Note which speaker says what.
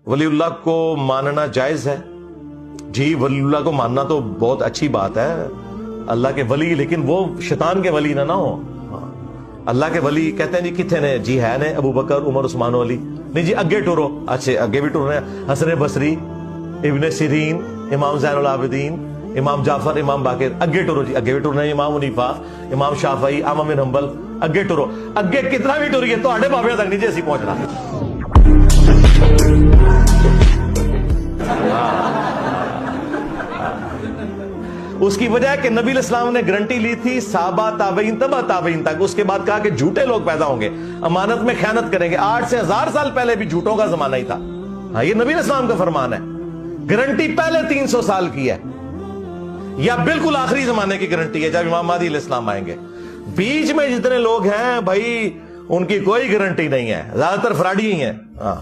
Speaker 1: वलीउल्लाह को मानना जायज है? जी, वलीउल्लाह को मानना तो बहुत अच्छी बात है, अल्लाह के वली, लेकिन वो शैतान के वली ना हो। अल्लाह के वली कहते हैं जी किथे ने? जी है ने, अबू बकर, उमर, उस्मान अली। नहीं जी, अगे टुरो। अच्छे, अगे भी टुर रहे हैं। हसन बसरी, इब्ने सिरीन, इमाम ज़ैनुल आबिदीन, इमाम जाफर, इमाम बाकिर। अगे टुरो जी, अगे भी टुरना है। इमाम हनीफा, इमाम शाफई, आमम बिन हंबल। अगे टुरो, अगे कितना भी टुरिए तो आड़े बाबे तक नहीं जी असी पहुंचना। उसकी वजह है कि नबी इस्लाम ने गारंटी ली थी साहबा, ताबईन, तबा ताबईन तक। उसके बाद कहा कि झूठे लोग पैदा होंगे, अमानत में खयानत करेंगे। 8 से 1000 साल पहले भी झूठों का जमाना ही था। हाँ, ये नबी इस्लाम का फरमान है। गारंटी पहले 300 साल की है, या बिल्कुल आखिरी जमाने की गारंटी है जब इमाम महदी अलैहिस्सलाम आएंगे। बीच में जितने लोग हैं भाई, उनकी कोई गारंटी नहीं है, ज्यादातर फ्रॉडी ही है। हाँ।